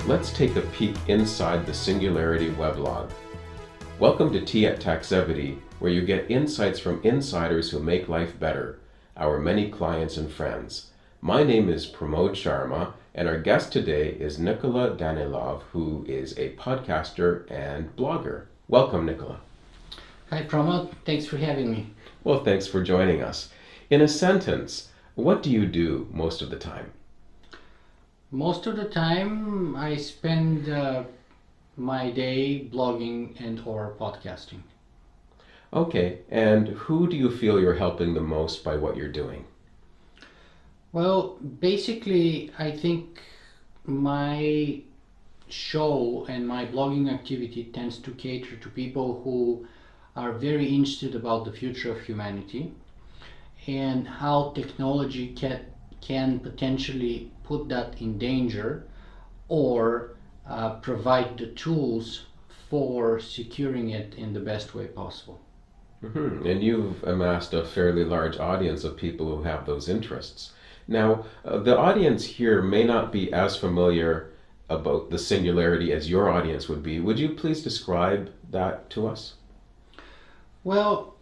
let's take a peek inside the Singularity weblog. Welcome to Tea at Taxevity, where you get insights from insiders who make life better, our many clients and friends. My name is Pramod Sharma, and our guest today is Nikola Danaylov, who is a podcaster and blogger. Welcome, Nikola. Hi, Pramod. Thanks for having me. Well, thanks for joining us. In a sentence, what do you do most of the time? Most of the time, I spend my day blogging and or podcasting. Okay, and who do you feel you're helping the most by what you're doing? Well, basically, I think my show and my blogging activity tends to cater to people who are very interested about the future of humanity and how technology can potentially put that in danger or provide the tools for securing it in the best way possible. Mm-hmm. And you've amassed a fairly large audience of people who have those interests. Now, the audience here may not be as familiar about the Singularity as your audience would be. Would you please describe that to us? Well,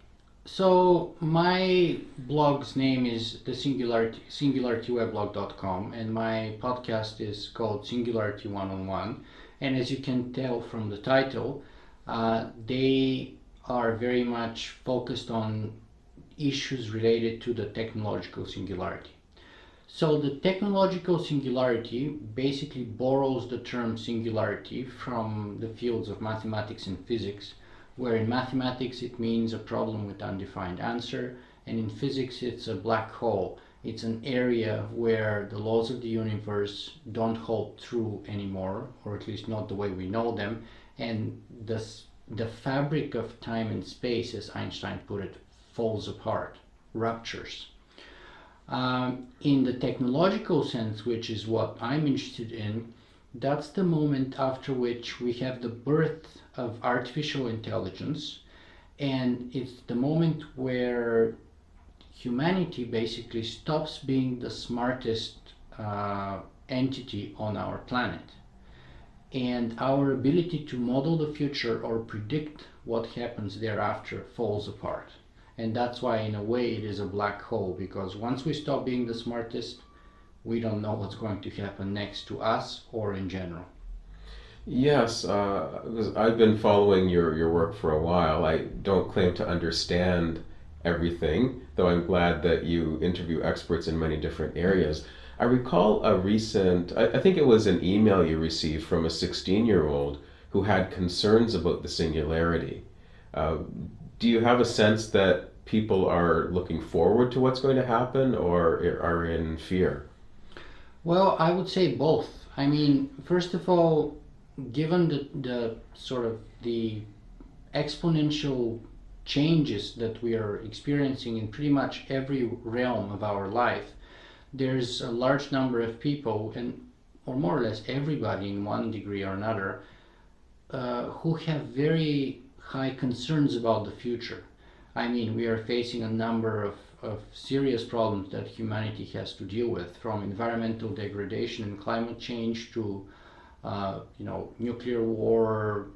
so my blog's name is the SingularityWeblog.com, and my podcast is called Singularity One-on-One. And as you can tell from the title, they are very much focused on issues related to the technological singularity. So the technological singularity basically borrows the term singularity from the fields of mathematics and physics, where in mathematics it means a problem with undefined answer, and in physics it's a black hole. It's an area where the laws of the universe don't hold true anymore, or at least not the way we know them, and the fabric of time and space, as Einstein put it, falls apart, ruptures. In the technological sense, which is what I'm interested in, that's the moment after which we have the birth of artificial intelligence, and it's the moment where humanity basically stops being the smartest entity on our planet, and our ability to model the future or predict what happens thereafter falls apart. And that's why in a way it is a black hole, because once we stop being the smartest, we don't know what's going to happen next to us or in general. Yes, I've been following your work for a while. I don't claim to understand everything, though I'm glad that you interview experts in many different areas. I recall a recent, I think it was an email you received from a 16-year-old who had concerns about the singularity. Do you have a sense that people are looking forward to what's going to happen or are in fear? Well, I would say both. I mean, first of all, given the sort of the exponential changes that we are experiencing in pretty much every realm of our life, there's a large number of people, or more or less everybody in one degree or another, who have very high concerns about the future. I mean, we are facing a number of serious problems that humanity has to deal with, from environmental degradation and climate change to nuclear war,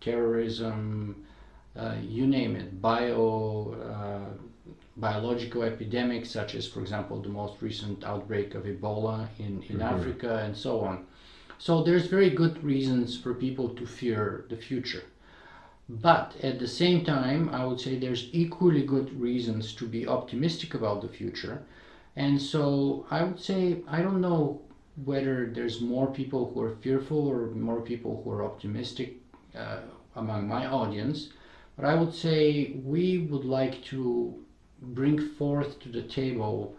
terrorism, you name it, biological epidemics such as, for example, the most recent outbreak of Ebola in Africa and so on. So there's very good reasons for people to fear the future. But at the same time, I would say there's equally good reasons to be optimistic about the future. And so I would say, I don't know whether there's more people who are fearful or more people who are optimistic among my audience, but I would say we would like to bring forth to the table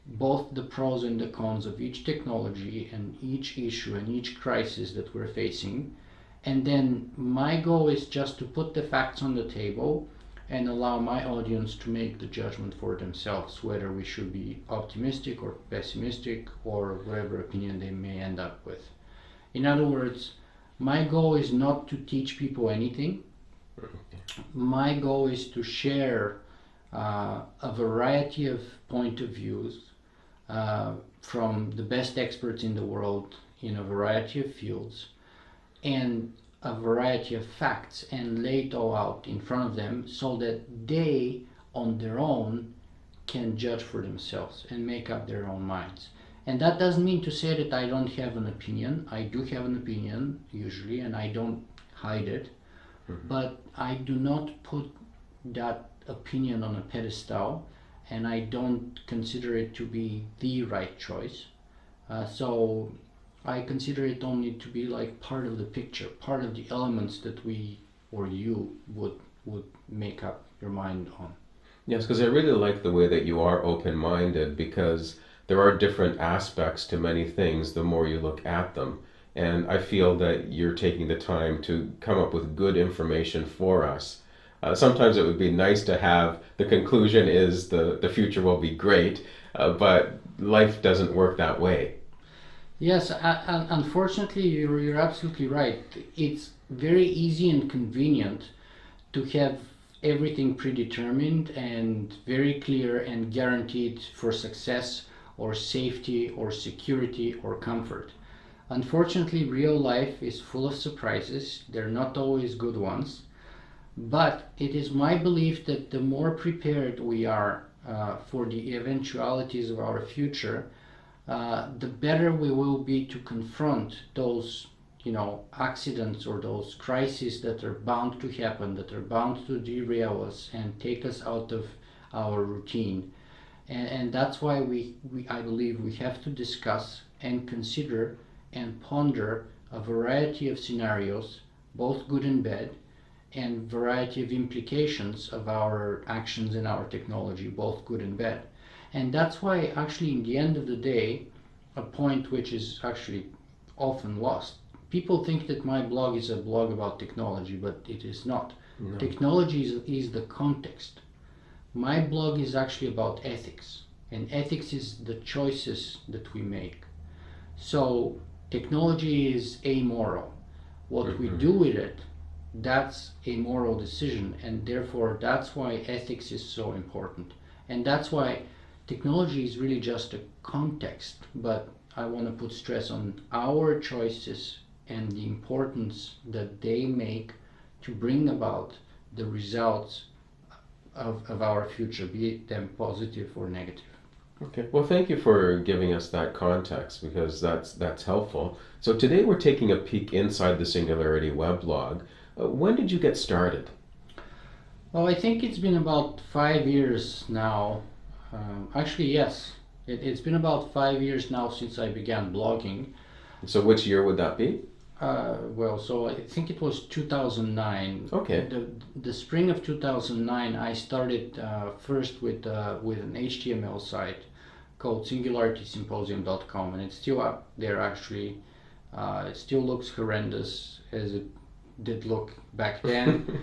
both the pros and the cons of each technology and each issue and each crisis that we're facing. And then my goal is just to put the facts on the table and allow my audience to make the judgment for themselves, whether we should be optimistic or pessimistic or whatever opinion they may end up with. In other words, my goal is not to teach people anything. My goal is to share a variety of point of views from the best experts in the world in a variety of fields, and a variety of facts and lay it all out in front of them so that they, on their own, can judge for themselves and make up their own minds. And that doesn't mean to say that I don't have an opinion. I do have an opinion usually, and I don't hide it. But I do not put that opinion on a pedestal, and I don't consider it to be the right choice. So I consider it only to be like part of the picture, part of the elements that we or you would make up your mind on. Yes, because I really like the way that you are open-minded, because there are different aspects to many things the more you look at them. And I feel that you're taking the time to come up with good information for us. Sometimes it would be nice to have the conclusion is the future will be great, but life doesn't work that way. Yes, unfortunately, you're absolutely right. It's very easy and convenient to have everything predetermined and very clear and guaranteed for success or safety or security or comfort. Unfortunately, real life is full of surprises. They're not always good ones. But it is my belief that the more prepared we are for the eventualities of our future, the better we will be to confront those, accidents or those crises that are bound to happen, that are bound to derail us and take us out of our routine. And that's why I believe we have to discuss and consider and ponder a variety of scenarios, both good and bad, and variety of implications of our actions and our technology, both good and bad. And that's why actually in the end of the day, a point which is actually often lost. People think that my blog is a blog about technology, but it is not. No. Technology is the context. My blog is actually about ethics, and ethics is the choices that we make. So technology is amoral. What we do with it, that's a moral decision, and therefore that's why ethics is so important. And that's why technology is really just a context, but I want to put stress on our choices and the importance that they make to bring about the results of our future, be it them positive or negative. Okay, well, thank you for giving us that context, because that's helpful. So today we're taking a peek inside the Singularity weblog. When did you get started? Well, I think it's been about 5 years now. Actually, yes, it's been about 5 years now since I began blogging. So which year would that be? So I think it was 2009. Okay. The spring of 2009, I started first with an HTML site called SingularitySymposium.com, and it's still up there actually. It still looks horrendous as it did look back then,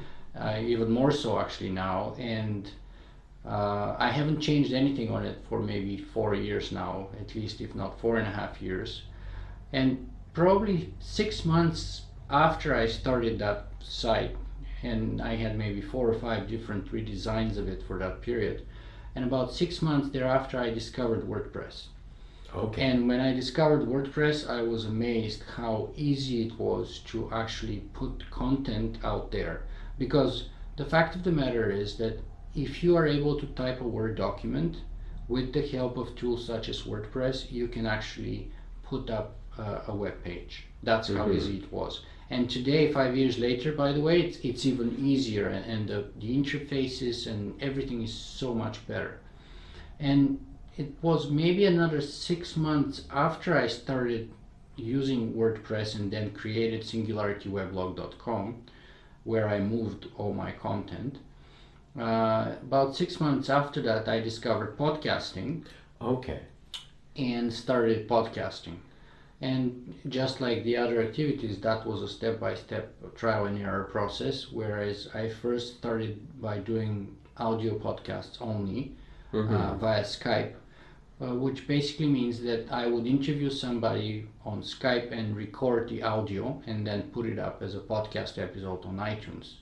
even more so actually now. And I haven't changed anything on it for maybe 4 years now, at least, if not 4.5 years. And probably 6 months after I started that site, and I had maybe 4 or 5 different redesigns of it for that period, and about 6 months thereafter I discovered WordPress. Okay. And when I discovered WordPress, I was amazed how easy it was to actually put content out there. Because the fact of the matter is that if you are able to type a Word document with the help of tools such as WordPress, you can actually put up a web page. That's how easy it was. And today, 5 years later, by the way, it's even easier, and the interfaces and everything is so much better. And it was maybe another 6 months after I started using WordPress and then created SingularityWeblog.com, where I moved all my content. About 6 months after that, I discovered podcasting. Okay. And started podcasting. And just like the other activities, that was a step-by-step trial and error process, whereas I first started by doing audio podcasts only via Skype, which basically means that I would interview somebody on Skype and record the audio and then put it up as a podcast episode on iTunes.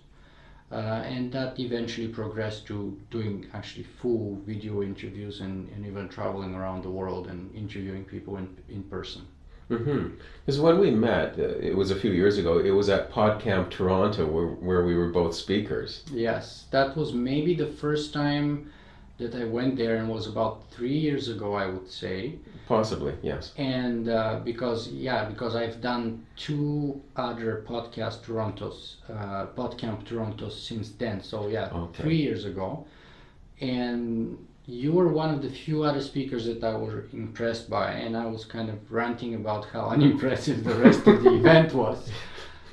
And that eventually progressed to doing actually full video interviews and even traveling around the world and interviewing people in person. Because when we met, it was a few years ago. It was at PodCamp Toronto, where we were both speakers. Yes, that was maybe the first time that I went there, and was about 3 years ago, I would say. Possibly, yes. And because I've done two other PodCamp Torontos since then. So yeah, Okay. 3 years ago. And you were one of the few other speakers that I was impressed by, and I was kind of ranting about how unimpressive the rest of the event was.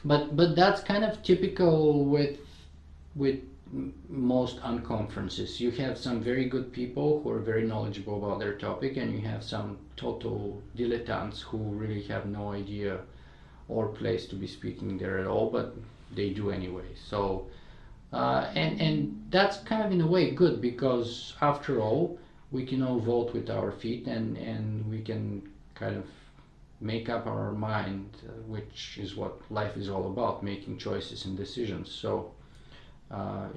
But that's kind of typical with most unconferences. You have some very good people who are very knowledgeable about their topic, and you have some total dilettantes who really have no idea or place to be speaking there at all, but they do anyway. So and that's kind of in a way good, because after all we can all vote with our feet, and we can kind of make up our mind, which is what life is all about, making choices and decisions. So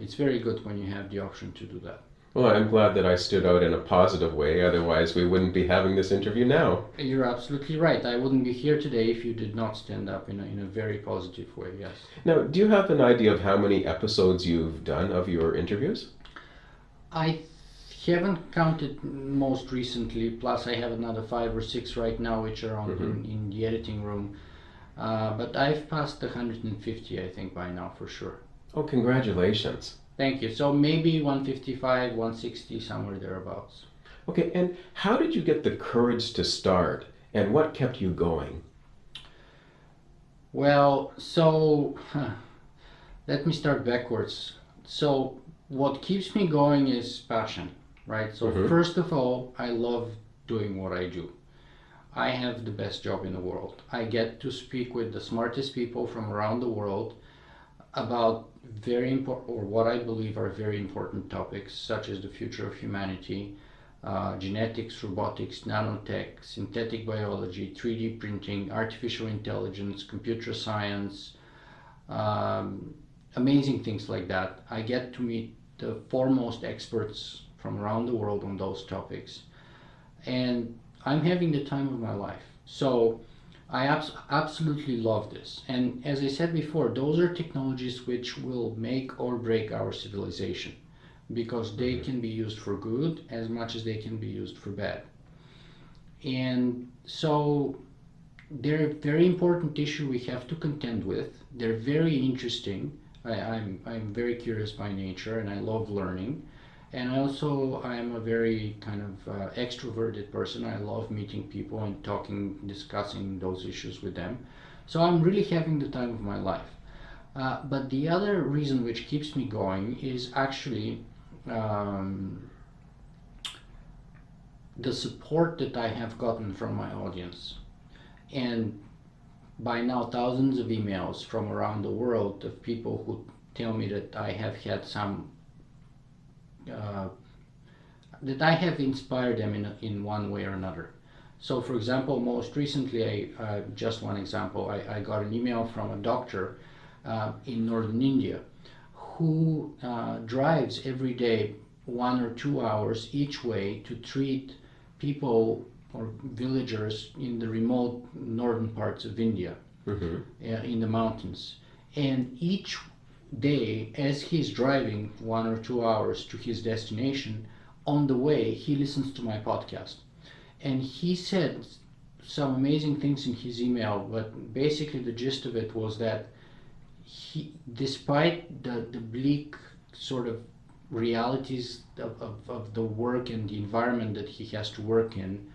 it's very good when you have the option to do that. Well, I'm glad that I stood out in a positive way. Otherwise, we wouldn't be having this interview now. You're absolutely right. I wouldn't be here today if you did not stand up in a very positive way, yes. Now, do you have an idea of how many episodes you've done of your interviews? I haven't counted most recently, plus I have another 5 or 6 right now which are on in the editing room. But I've passed the 150, I think, by now, for sure. Oh, congratulations. Thank you. So maybe 155, 160, somewhere thereabouts. Okay, and how did you get the courage to start, and what kept you going? Well, so let me start backwards. So what keeps me going is passion, right? So first of all, I love doing what I do. I have the best job in the world. I get to speak with the smartest people from around the world about very important, or what I believe are very important topics, such as the future of humanity, genetics, robotics, nanotech, synthetic biology, 3D printing, artificial intelligence, computer science, amazing things like that. I get to meet the foremost experts from around the world on those topics, and I'm having the time of my life. So I absolutely love this. And as I said before, those are technologies which will make or break our civilization, because they can be used for good as much as they can be used for bad. And so they're a very important issue we have to contend with. They're very interesting. I'm very curious by nature, and I love learning. And also, I'm a very kind of extroverted person. I love meeting people and talking, discussing those issues with them. So I'm really having the time of my life. But the other reason which keeps me going is actually the support that I have gotten from my audience. And by now, thousands of emails from around the world of people who tell me that I have had some that I have inspired them in one way or another. So for example, most recently, just one example, I got an email from a doctor in northern India who drives every day 1 or 2 hours each way to treat people or villagers in the remote northern parts of India, in the mountains. And each day, as he's driving 1 or 2 hours to his destination, on the way he listens to my podcast. And he said some amazing things in his email, but basically the gist of it was that he, despite the bleak sort of realities of the work and the environment that he has to work in,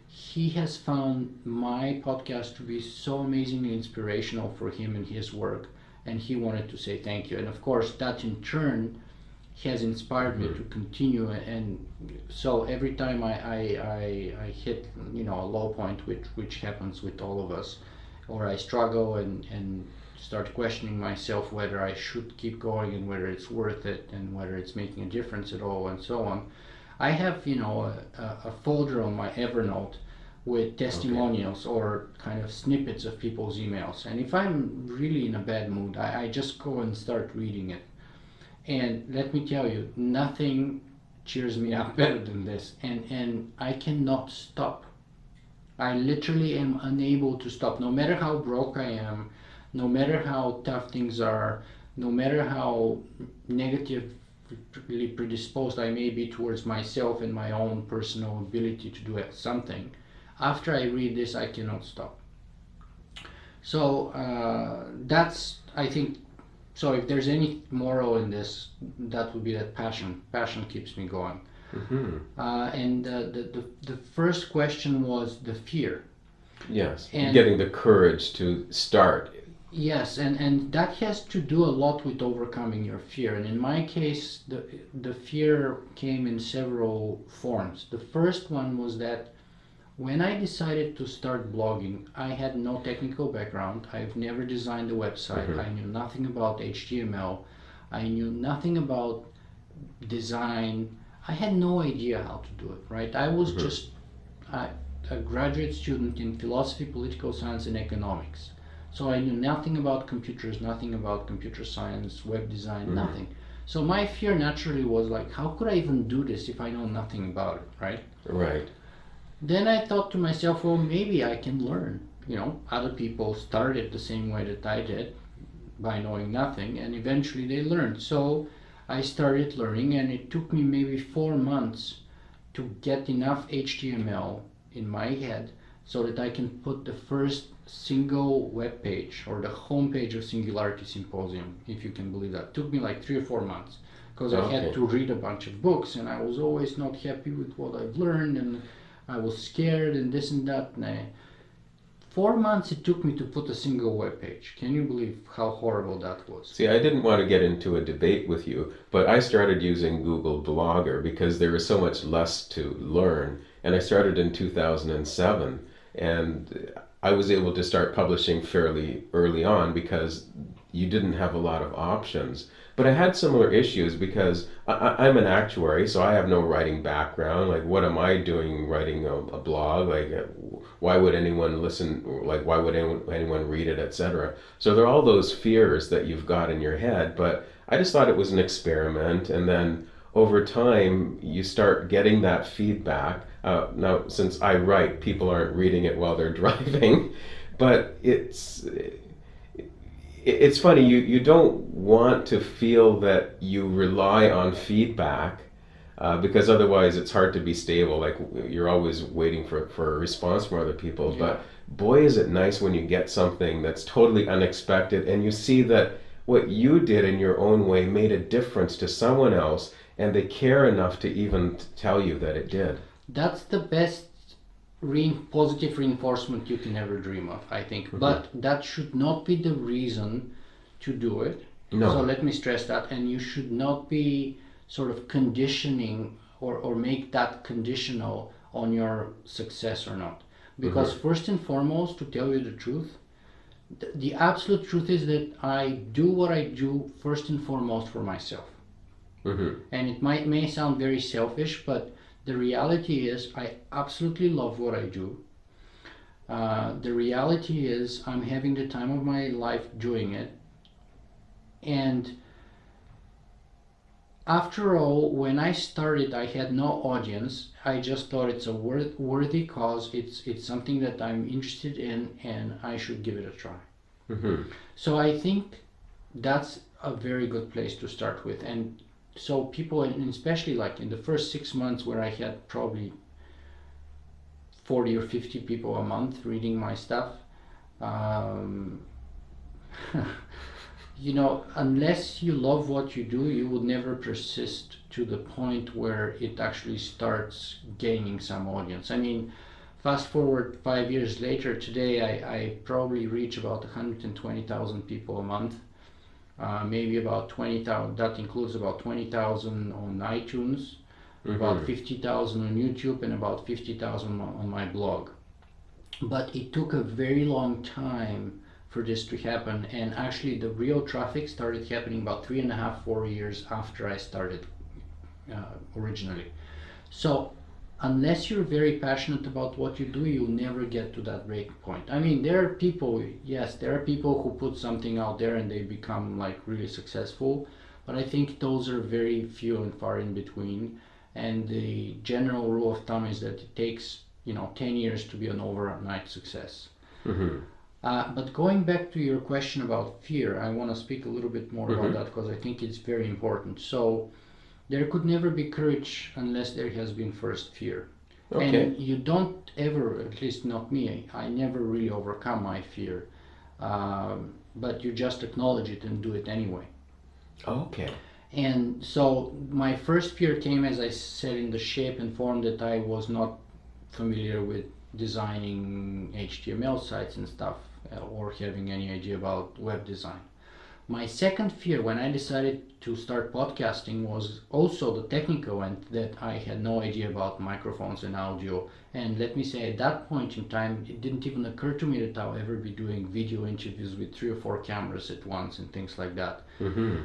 he has found my podcast to be so amazingly inspirational for him and his work, and he wanted to say thank you. And of course, that in turn has inspired me to continue. And so every time I hit a low point, which happens with all of us, or I struggle and start questioning myself whether I should keep going and whether it's worth it and whether it's making a difference at all and so on, I have a folder on my Evernote with testimonials or kind of snippets of people's emails. And if I'm really in a bad mood, I just go and start reading it. And let me tell you, nothing cheers me up better than this. And I cannot stop I literally am unable to stop. No matter how broke I am, no matter how tough things are, no matter how negatively predisposed I may be towards myself and my own personal ability to do something, after I read this, I cannot stop. So that's, I think, so if there's any moral in this, that would be that passion. Passion keeps me going. Mm-hmm. And the first question was the fear. Yes, And getting the courage to start. yes, and that has to do a lot with overcoming your fear. And in my case, the fear came in several forms. The first one was that when I decided to start blogging, I had no technical background. I've never designed a website. Mm-hmm. I knew nothing about HTML. I knew nothing about design. I had no idea how to do it, right? I was just a graduate student in philosophy, political science, and economics. So I knew nothing about computers, nothing about computer science, web design, nothing. So my fear naturally was like, how could I even do this if I know nothing about it, right? Right. Then I thought to myself, well, maybe I can learn. You know, other people started the same way that I did, by knowing nothing, and eventually they learned. So I started learning, and it took me maybe 4 months to get enough HTML in my head so that I can put the first single web page or the homepage of Singularity Symposium, if you can believe that. It took me like 3 or 4 months because I had to read a bunch of books, and I was always not happy with what I've learned, and I was scared and this and that. And 4 months it took me to put a single web page. Can you believe how horrible that was? See, I didn't want to get into a debate with you, but I started using Google Blogger because there is so much less to learn. And I started in 2007, and I was able to start publishing fairly early on because you didn't have a lot of options. But I had similar issues because I'm an actuary, so I have no writing background. Like, what am I doing writing a blog? Like, why would anyone listen? Like, why would anyone read it, etc.? So there are all those fears that you've got in your head. But I just thought it was an experiment, and then over time you start getting that feedback. Now, since I write, people aren't reading it while they're driving, but it's funny, you don't want to feel that you rely on feedback because otherwise it's hard to be stable. Like, you're always waiting for a response from other people. Yeah. But boy, is it nice when you get something that's totally unexpected and you see that what you did in your own way made a difference to someone else, and they care enough to even tell you that it did. That's the best positive reinforcement you can ever dream of, I think. Mm-hmm. But that should not be the reason to do it. No. So let me stress that. And you should not be sort of conditioning or make that conditional on your success or not. Because first and foremost, to tell you the truth, the absolute truth is that I do what I do first and foremost for myself. And it may sound very selfish, but the reality is I absolutely love what I do. The reality is I'm having the time of my life doing it. And after all, when I started, I had no audience. I just thought it's a worthy cause. It's something that I'm interested in, and I should give it a try. So I think that's a very good place to start with. And so people, and especially like in the first 6 months where I had probably 40 or 50 people a month reading my stuff, you know, unless you love what you do, you will never persist to the point where it actually starts gaining some audience. I mean, fast forward 5 years later, today I probably reach about 120,000 people a month. Maybe about 20,000, that includes about 20,000 on iTunes, about 50,000 on YouTube, and about 50,000 on my blog. But it took a very long time for this to happen, and actually the real traffic started happening about 3.5-4 years after I started originally. So unless you're very passionate about what you do, you'll never get to that break point. I mean, there are people, yes, there are people who put something out there and they become like really successful, but I think those are very few and far in between. And the general rule of thumb is that it takes 10 years to be an overnight success. Mm-hmm. But going back to your question about fear, I want to speak a little bit more about Mm-hmm. that because I think it's very important. So there could never be courage unless there has been first fear. Okay. And you don't ever, at least not me, I never really overcome my fear. But you just acknowledge it and do it anyway. Okay. And so my first fear came, as I said, in the shape and form that I was not familiar with designing HTML sites and stuff, or having any idea about web design. My second fear when I decided to start podcasting was also the technical end, that I had no idea about microphones and audio. And let me say, at that point in time, it didn't even occur to me that I'll ever be doing video interviews with 3 or 4 cameras at once and things like that. Mm-hmm.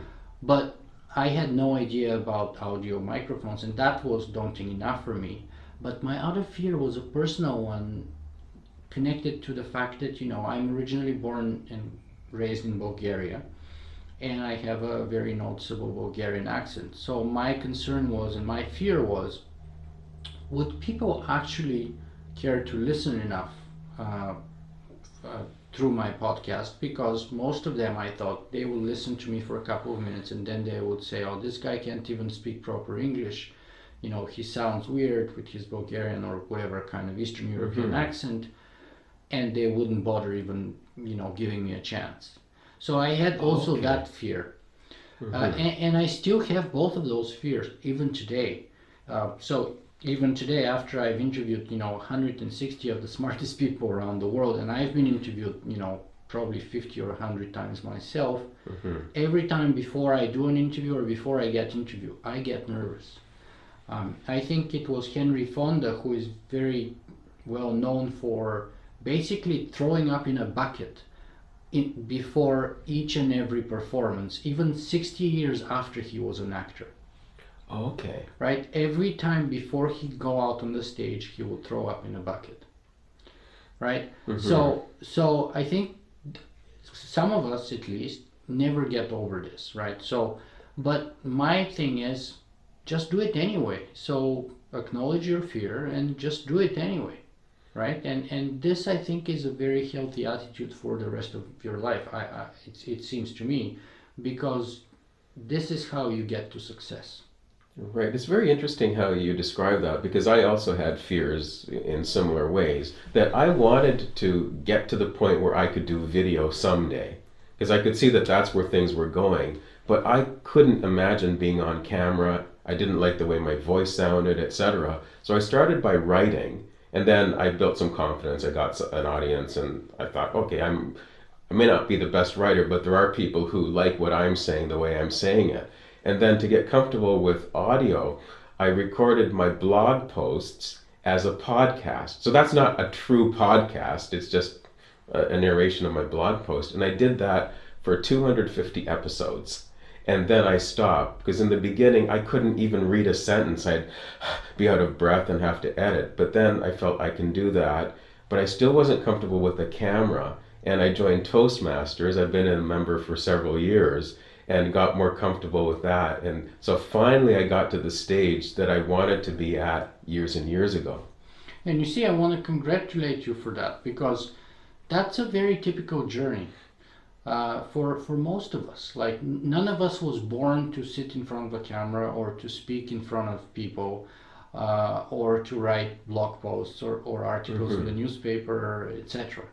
But I had no idea about audio microphones, and that was daunting enough for me. But my other fear was a personal one, connected to the fact that, I'm originally born and raised in Bulgaria, and I have a very noticeable Bulgarian accent. So my concern was, and my fear was, would people actually care to listen enough through my podcast? Because most of them, I thought, they will listen to me for a couple of minutes and then they would say, oh, this guy can't even speak proper English. He sounds weird with his Bulgarian or whatever kind of Eastern European accent, and they wouldn't bother even, giving me a chance. So I had also that fear. And I still have both of those fears, even today. So even today, after I've interviewed, 160 of the smartest people around the world, and I've been interviewed, probably 50 or 100 times myself, every time before I do an interview or before I get interviewed, I get nervous. I think it was Henry Fonda, who is very well known for basically throwing up in a bucket before each and every performance, even 60 years after he was an actor. Okay. Right? Every time before he'd go out on the stage, he would throw up in a bucket. Right? So I think some of us, at least, never get over this, right? So, but my thing is, just do it anyway. So acknowledge your fear and just do it anyway, right? And this, I think, is a very healthy attitude for the rest of your life. It seems to me, because this is how you get to success. Right. It's very interesting how you describe that, because I also had fears in similar ways, that I wanted to get to the point where I could do video someday, because I could see that that's where things were going, but I couldn't imagine being on camera. I didn't like the way my voice sounded, etc. So I started by writing, and then I built some confidence. I got an audience, and I thought, okay, I may not be the best writer, but there are people who like what I'm saying the way I'm saying it. And then to get comfortable with audio, I recorded my blog posts as a podcast. So that's not a true podcast, it's just a narration of my blog post. And I did that for 250 episodes. And then I stopped, because in the beginning I couldn't even read a sentence. I'd be out of breath and have to edit. But then I felt I can do that. But I still wasn't comfortable with the camera. And I joined Toastmasters. I've been a member for several years and got more comfortable with that. And so finally I got to the stage that I wanted to be at years and years ago. And you see, I want to congratulate you for that, because that's a very typical journey. For most of us, like none of us was born to sit in front of a camera or to speak in front of people, or to write blog posts or articles in the newspaper, etc.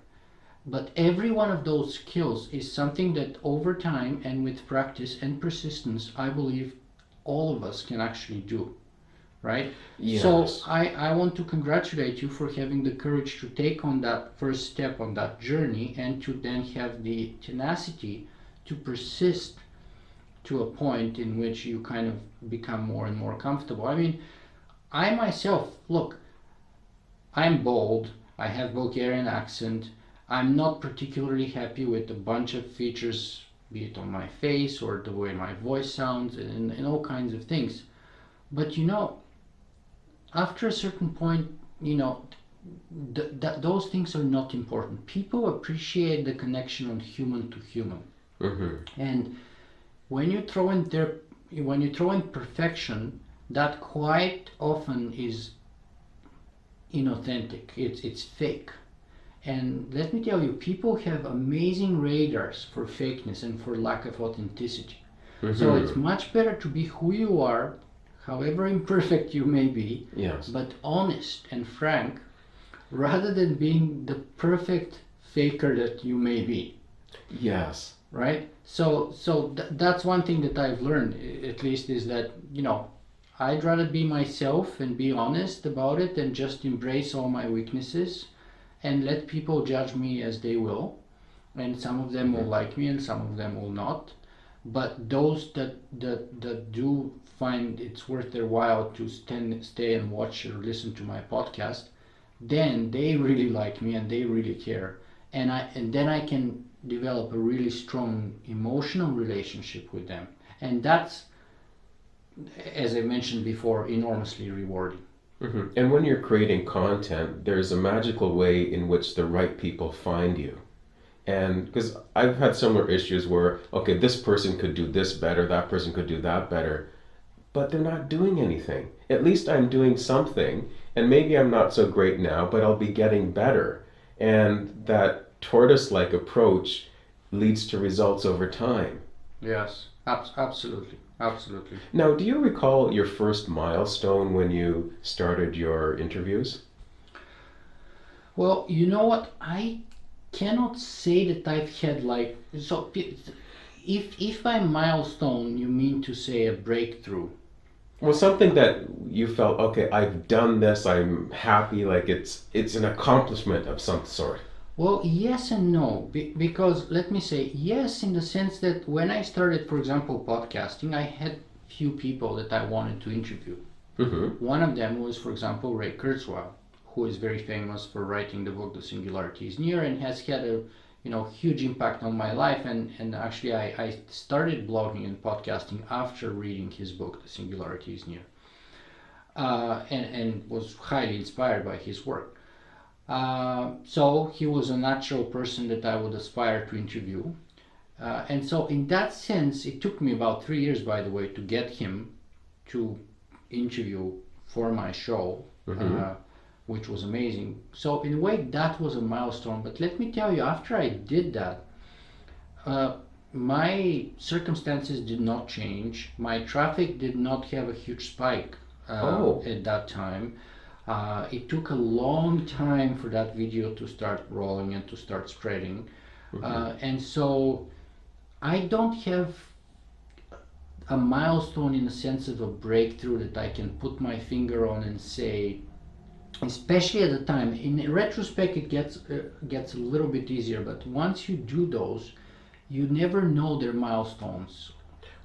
But every one of those skills is something that over time and with practice and persistence, I believe all of us can actually do. Right? Yes. So I want to congratulate you for having the courage to take on that first step on that journey, and to then have the tenacity to persist to a point in which you kind of become more and more comfortable. I mean, I myself, look, I'm bold, I have Bulgarian accent, I'm not particularly happy with a bunch of features, be it on my face or the way my voice sounds and all kinds of things. But after a certain point, those things are not important. People appreciate the connection on human to human. And when you throw in perfection, that quite often is inauthentic. It's fake. And let me tell you, people have amazing radars for fakeness and for lack of authenticity. So it's much better to be who you are, however imperfect you may be, Yes. but honest and frank, rather than being the perfect faker that you may be. Yes. Right? So that's one thing that I've learned, at least, is that, I'd rather be myself and be honest about it and just embrace all my weaknesses and let people judge me as they will. And some of them will like me and some of them will not. But those that do find it's worth their while to stay and watch or listen to my podcast, then they really like me and they really care. And then I can develop a really strong emotional relationship with them. And that's, as I mentioned before, enormously rewarding. And when you're creating content, there's a magical way in which the right people find you. And because I've had similar issues where, okay, this person could do this better, that person could do that better, but they're not doing anything. At least I'm doing something, and maybe I'm not so great now, but I'll be getting better. And that tortoise-like approach leads to results over time. Yes, absolutely. Absolutely. Now, do you recall your first milestone when you started your interviews? Well, you know what? I cannot say that I've had if by milestone you mean to say a breakthrough. Well, something that you felt, okay, I've done this, I'm happy, like it's an accomplishment of some sort. Well, yes and no, because let me say yes in the sense that when I started, for example, podcasting, I had few people that I wanted to interview. One of them was, for example, Ray Kurzweil, who is very famous for writing the book The Singularity is Near and has had a huge impact on my life. And actually, I started blogging and podcasting after reading his book The Singularity is Near, and was highly inspired by his work. So he was a natural person that I would aspire to interview. And so in that sense, it took me about 3 years, by the way, to get him to interview for my show, which was amazing. So in a way, that was a milestone. But let me tell you, after I did that, my circumstances did not change. My traffic did not have a huge spike at that time. It took a long time for that video to start rolling and to start spreading. And so I don't have a milestone in the sense of a breakthrough that I can put my finger on and say, especially at the time. In retrospect, it gets a little bit easier, but once you do those, you never know their milestones.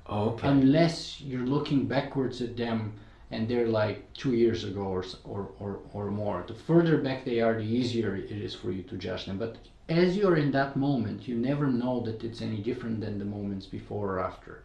Unless you're looking backwards at them and they're like 2 years ago or more. The further back they are, the easier it is for you to judge them. But as you're in that moment, you never know that it's any different than the moments before or after.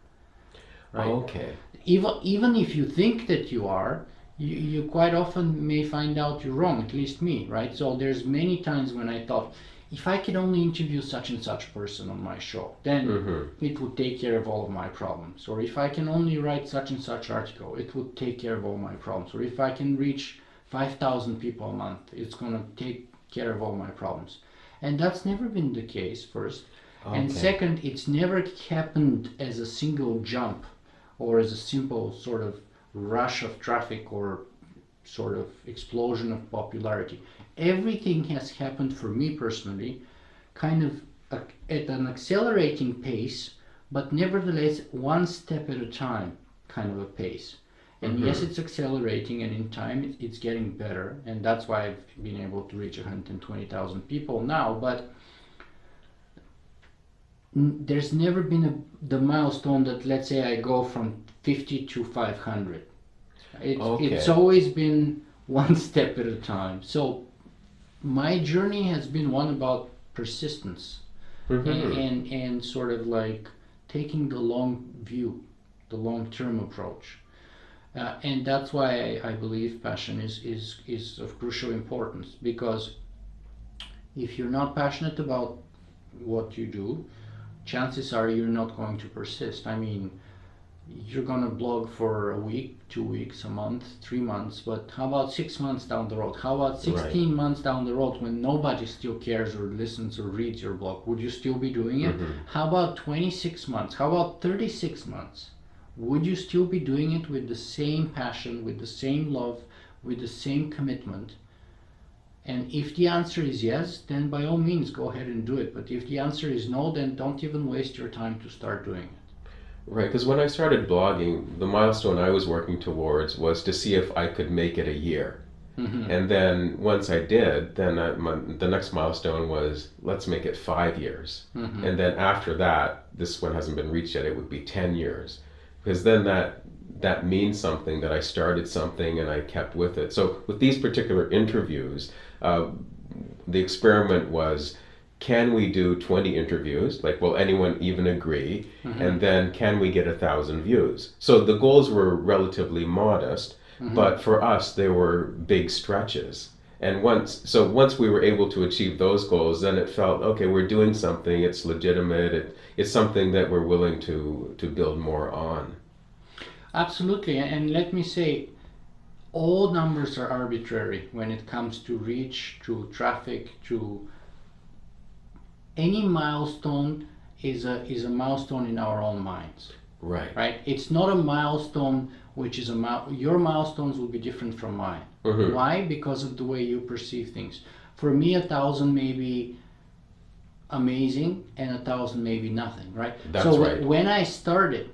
Right? Even if you think that you are, you quite often may find out you're wrong, at least me, right? So there's many times when I thought, if I could only interview such and such person on my show, then it would take care of all of my problems. Or if I can only write such and such article, it would take care of all my problems. Or if I can reach 5,000 people a month, it's going to take care of all my problems. And that's never been the case, first. And second, it's never happened as a single jump or as a simple sort of rush of traffic or sort of explosion of popularity. Everything has happened for me personally kind of at an accelerating pace, but nevertheless one step at a time kind of a pace. And yes, it's accelerating, and in time it's getting better, and that's why I've been able to reach 120,000 people now. But there's never been the milestone that, let's say, I go from 50 to 500. It's always been one step at a time. So my journey has been one about persistence and sort of like taking the long view, the long-term approach. And that's why I believe passion is of crucial importance, because if you're not passionate about what you do, chances are you're not going to persist. I mean, you're gonna blog for a week, 2 weeks, a month, 3 months, but how about 6 months down the road? How about 16 Right. months down the road when nobody still cares or listens or reads your blog? Would you still be doing it? How about 26 months? How about 36 months? Would you still be doing it with the same passion, with the same love, with the same commitment? And if the answer is yes, then by all means go ahead and do it. But if the answer is no, then don't even waste your time to start doing it. Right, because when I started blogging, the milestone I was working towards was to see if I could make it a year. And then once I did, then the next milestone was let's make it 5 years. And then after that, this one hasn't been reached yet, it would be 10 years. Because then that means something, that I started something and I kept with it. So with these particular interviews, the experiment was, can we do 20 interviews? Like, will anyone even agree? And then can we get 1,000 views? So the goals were relatively modest, but for us, they were big stretches. And once we were able to achieve those goals, then it felt, okay, we're doing something, it's legitimate, it's something that we're willing to build more on. Absolutely. And let me say, all numbers are arbitrary when it comes to reach, to traffic, to any milestone is a milestone in our own minds. Right? It's not a milestone which is your milestones will be different from mine. Why? Because of the way you perceive things. For me, 1,000 may be amazing and 1,000 may be nothing, right? That's right. When I started,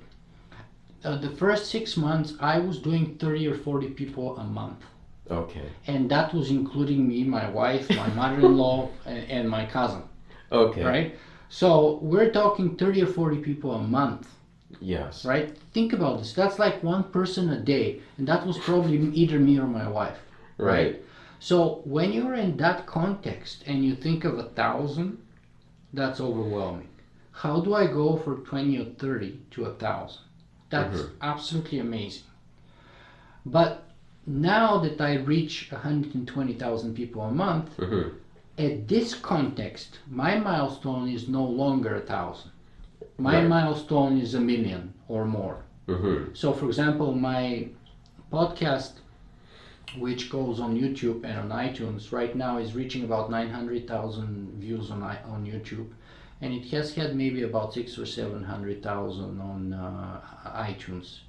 the first 6 months, I was doing 30 or 40 people a month. Okay. And that was including me, my wife, my mother-in-law, and my cousin. Okay. Right? So we're talking 30 or 40 people a month. Yes. Right? Think about this. That's like one person a day. And that was probably either me or my wife. Right. So when you're in that context and you think of 1,000, that's overwhelming. How do I go from 20 or 30 to 1,000? That's absolutely amazing. But now that I reach 120,000 people a month, at this context, my milestone is no longer 1,000. My milestone is 1,000,000 or more. So, for example, my podcast, which goes on YouTube and on iTunes, right now is reaching about 900,000 views on YouTube, and it has had maybe about 600,000 or 700,000 on iTunes.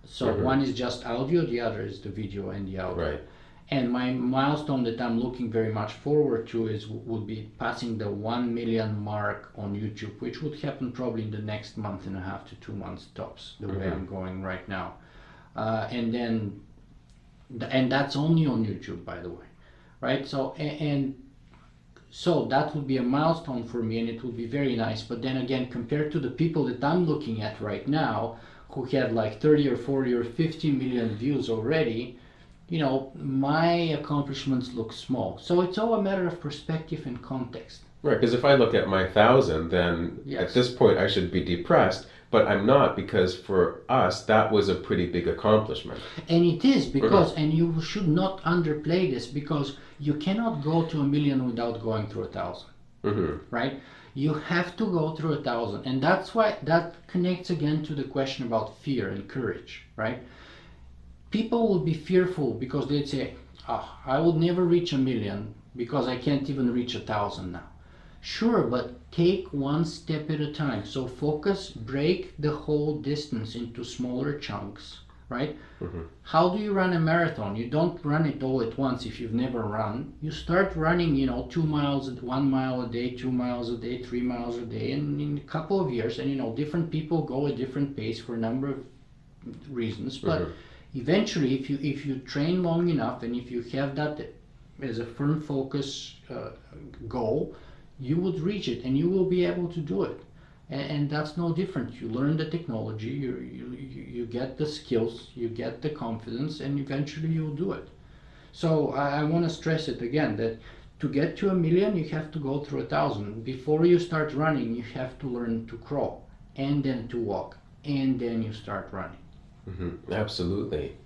So one is just audio, the other is the video and the audio. Right. And my milestone that I'm looking very much forward to would be passing the 1 million mark on YouTube, which would happen probably in the next month and a half to 2 months tops, the way I'm going right now. And that's only on YouTube, by the way, right? So so that would be a milestone for me, and it would be very nice. But then again, compared to the people that I'm looking at right now, who have like 30 or 40 or 50 million views already, my accomplishments look small. So it's all a matter of perspective and context. Right, because if I look at my 1,000, then at this point I should be depressed, but I'm not, because for us that was a pretty big accomplishment. And it is, because, and you should not underplay this, because you cannot go to 1,000,000 without going through 1,000. Right? You have to go through 1,000, and that's why that connects again to the question about fear and courage, right? People will be fearful because they'd say, I would never reach 1,000,000 because I can't even reach 1,000 now. Sure, but take one step at a time. So focus, break the whole distance into smaller chunks, right? How do you run a marathon? You don't run it all at once if you've never run. You start running, 2 miles, 1 mile a day, 2 miles a day, 3 miles a day, and in a couple of years, and different people go at different pace for a number of reasons, but eventually, if you train long enough, and if you have that as a firm focus goal, you would reach it, and you will be able to do it. And that's no different. You learn the technology, you get the skills, you get the confidence, and eventually you'll do it. So I want to stress it again, that to get to 1,000,000, you have to go through 1,000. Before you start running, you have to learn to crawl, and then to walk, and then you start running. Absolutely.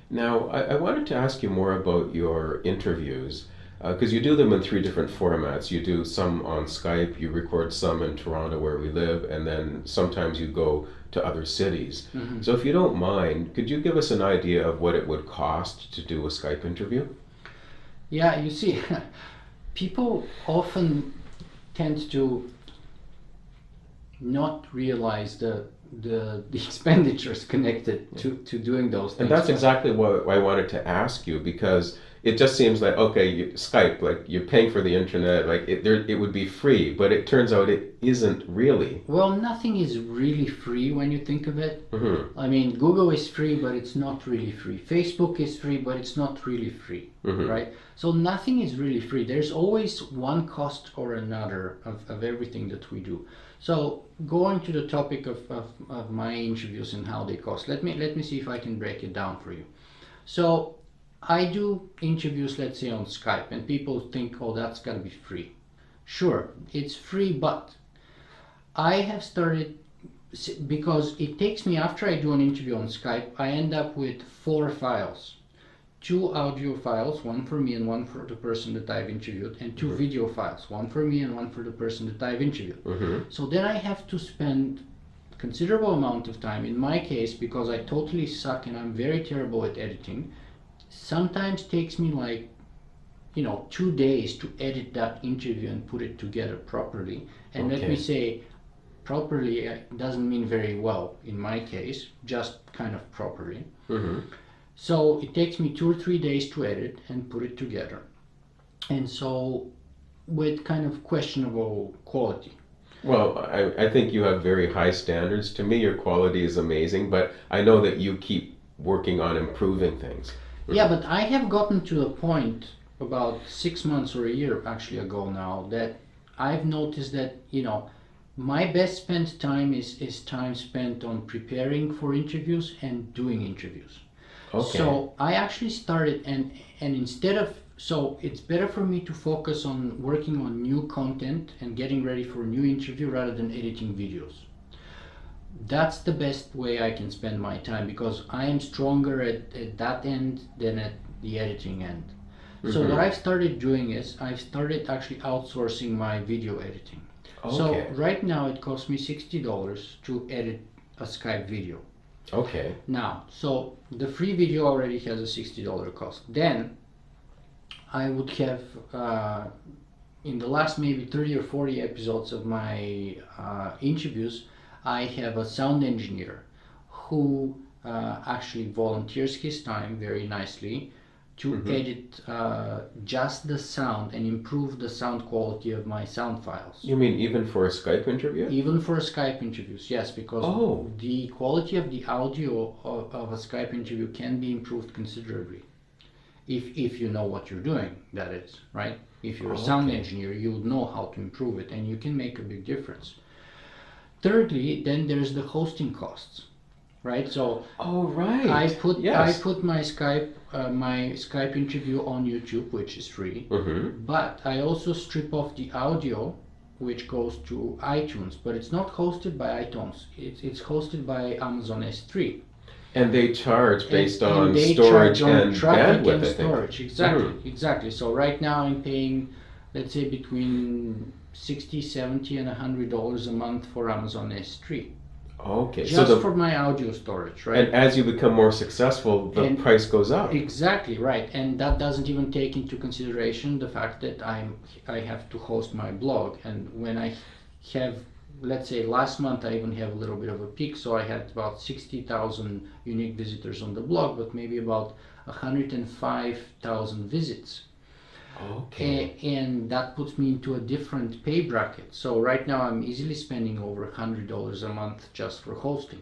Now, I wanted to ask you more about your interviews. because you do them in three different formats. You do some on Skype, you record some in Toronto where we live, and then sometimes you go to other cities. So if you don't mind, could you give us an idea of what it would cost to do a Skype interview? Yeah, you see, people often tend to not realize the expenditures connected to doing those things. And that's exactly what I wanted to ask you, because it just seems like, okay, Skype, like you're paying for the internet, like it would be free, but it turns out it isn't really. Well, nothing is really free when you think of it. Mm-hmm. I mean, Google is free, but it's not really free. Facebook is free, but it's not really free, right? So nothing is really free. There's always one cost or another of everything that we do. So going to the topic of my interviews and how they cost, let me see if I can break it down for you. So I do interviews, let's say on Skype, and people think, oh, that's got to be free. Sure, it's free, but I have started, because it takes me, after I do an interview on Skype, I end up with 4 files. 2 audio files, one for me and one for the person that I've interviewed, and 2 video files, one for me and one for the person that I've interviewed. So then I have to spend a considerable amount of time. In my case, because I totally suck and I'm very terrible at editing, sometimes takes me like 2 days to edit that interview and put it together properly. And let me say, properly doesn't mean very well in my case, just kind of properly. So it takes me 2 or 3 days to edit and put it together, and so with kind of questionable quality. Well, I think you have very high standards. To me, your quality is amazing, but I know that you keep working on improving things. Yeah, but I have gotten to a point about 6 months or a year actually ago now that I've noticed that, my best spent time is time spent on preparing for interviews and doing interviews. So I actually started, and instead of, so it's better for me to focus on working on new content and getting ready for a new interview rather than editing videos. That's the best way I can spend my time, because I am stronger at that end than at the editing end. So what I've started doing is I've started actually outsourcing my video editing. So right now it costs me $60 to edit a Skype video. Now, so the free video already has a $60 cost. Then I would have, in the last maybe 30 or 40 episodes of my interviews, I have a sound engineer who actually volunteers his time very nicely to edit just the sound and improve the sound quality of my sound files. You mean even for a Skype interview? Even for a Skype interviews, yes, because the quality of the audio of a Skype interview can be improved considerably. If you know what you're doing, that is, right? If you're a sound engineer, you would know how to improve it, and you can make a big difference. Thirdly, then there's the hosting costs. Right, so I put my Skype interview on YouTube, which is free, but I also strip off the audio, which goes to iTunes, but it's not hosted by iTunes. It's hosted by Amazon S3. And they charge based on storage and bandwidth, and storage. Exactly. So right now I'm paying, let's say, between $60, $70, and $100 a month for Amazon S3. Just for my audio storage, right? And as you become more successful, the price goes up. Exactly, right. And that doesn't even take into consideration the fact that I have to host my blog. And when I have, let's say last month, I even have a little bit of a peak. So I had about 60,000 unique visitors on the blog, but maybe about 105,000 visits. And that puts me into a different pay bracket. So right now I'm easily spending over $100 a month just for hosting.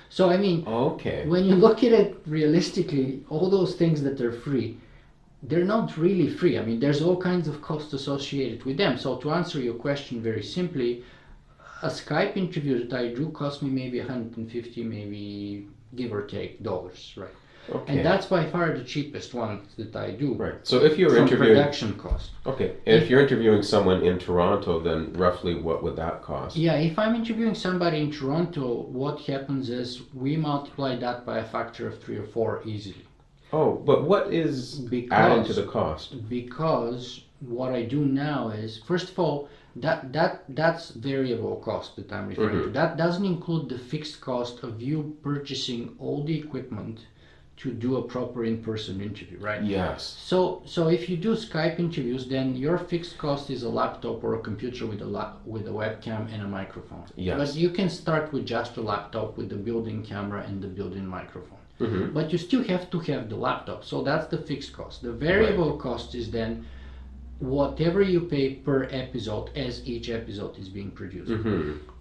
So I mean, when you look at it realistically, all those things that are free, they're not really free. I mean, there's all kinds of costs associated with them. So to answer your question very simply, a Skype interview that I do costs me maybe 150, maybe give or take dollars, right? And that's by far the cheapest one that I do. Right. So if you're interviewing production cost. If you're interviewing someone in Toronto, then roughly what would that cost? Yeah, if I'm interviewing somebody in Toronto, what happens is we multiply that by a factor of 3 or 4 easily. Oh, but what is added to the cost? Because what I do now is, first of all, that's variable cost that I'm referring to. That doesn't include the fixed cost of you purchasing all the equipment to do a proper in-person interview, right? Yes. So if you do Skype interviews, then your fixed cost is a laptop or a computer with a webcam and a microphone. Yes. But you can start with just a laptop with the built-in camera and the built-in microphone. But you still have to have the laptop, so that's the fixed cost. The variable cost is then whatever you pay per episode as each episode is being produced.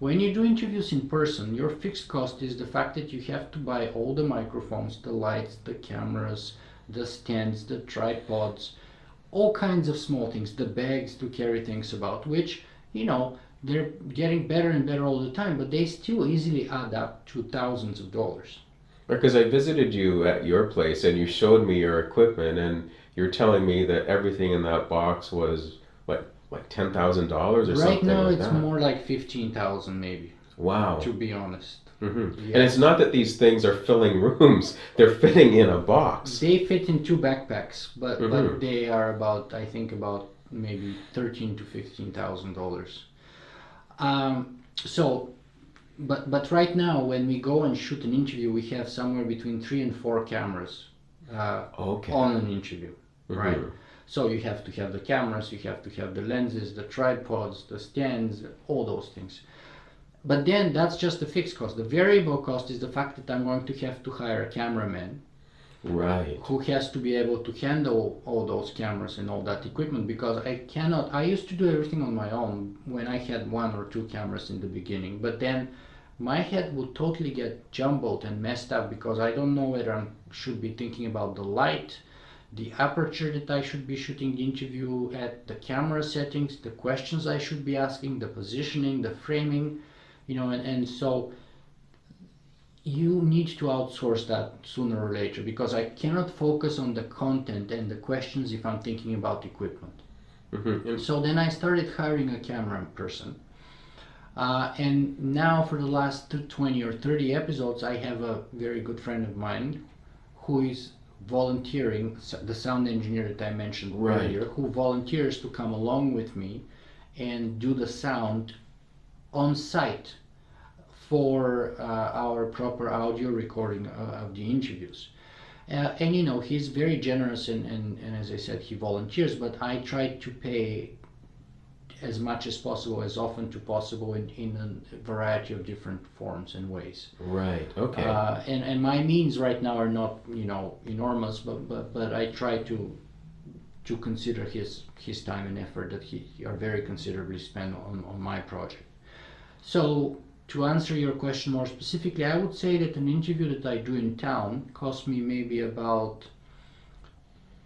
When you do interviews in person, your fixed cost is the fact that you have to buy all the microphones, the lights, the cameras, the stands, the tripods, all kinds of small things, the bags to carry things about, which, you know, they're getting better and better all the time, but they still easily add up to thousands of dollars. Because I visited you at your place and you showed me your equipment, and you're telling me that everything in that box was like $10,000 or something like that. Right now it's more like 15,000 maybe. Wow. To be honest. Yeah. And it's not that these things are filling rooms; they're fitting in a box. They fit in 2 backpacks, but they are about, I think, about maybe $13,000 to $15,000. But right now, when we go and shoot an interview, we have somewhere between 3 and 4 cameras on an interview, right? So you have to have the cameras, you have to have the lenses, the tripods, the stands, all those things. But then that's just the fixed cost. The variable cost is the fact that I'm going to have to hire a cameraman, right, who has to be able to handle all those cameras and all that equipment, because I used to do everything on my own when I had 1 or 2 cameras in the beginning, but then my head would totally get jumbled and messed up because I don't know whether I should be thinking about the light, the aperture that I should be shooting the interview at, the camera settings, the questions I should be asking, the positioning, the framing, you know, and so you need to outsource that sooner or later, because I cannot focus on the content and the questions if I'm thinking about equipment. So then I started hiring a camera person. And now for the last 20 or 30 episodes, I have a very good friend of mine who is volunteering, the sound engineer that I mentioned earlier, who volunteers to come along with me and do the sound on site for our proper audio recording of the interviews. And you know, he's very generous and as I said, he volunteers, but I try to pay as much as possible, as often to possible, in a variety of different forms and ways. Right. Okay. And my means right now are not, you know, enormous, but I try to consider his time and effort that he are very considerably spent on my project. So to answer your question more specifically, I would say that an interview that I do in town costs me maybe about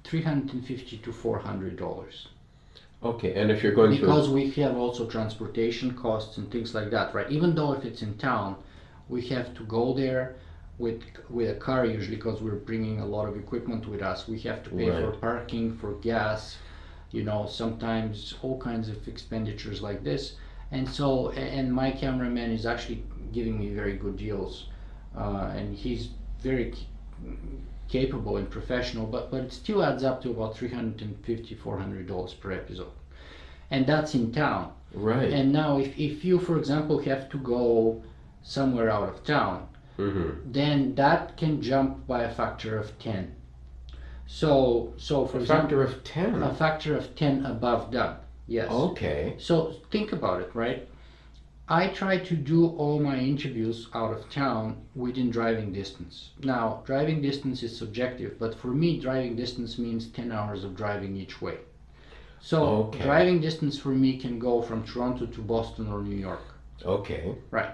$350 to $400. Okay, and if you're going because we have also transportation costs and things like that, right? Even though if it's in town, we have to go there with a car usually, because we're bringing a lot of equipment with us. We have to pay for parking, for gas, you know, sometimes all kinds of expenditures like this. And so, and my cameraman is actually giving me very good deals, and he's very capable and professional, but it still adds up to about $350, $400 per episode, and that's in town. Right. And now if you, for example, have to go somewhere out of town, then that can jump by a factor of 10. So for example, factor of 10? A factor of 10 above that, yes. Okay. So think about it, right? I try to do all my interviews out of town within driving distance. Now, driving distance is subjective, but for me, driving distance means 10 hours of driving each way. So driving distance for me can go from Toronto to Boston or New York. Okay. Right.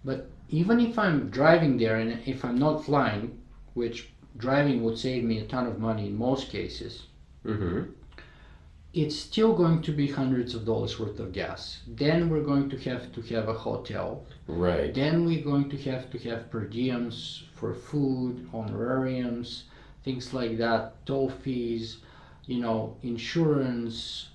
But even if I'm driving there and if I'm not flying, which driving would save me a ton of money in most cases, it's still going to be hundreds of dollars worth of gas. Then we're going to have a hotel. Right. Then we're going to have per diems for food, honorariums, things like that, toll fees, you know, insurance.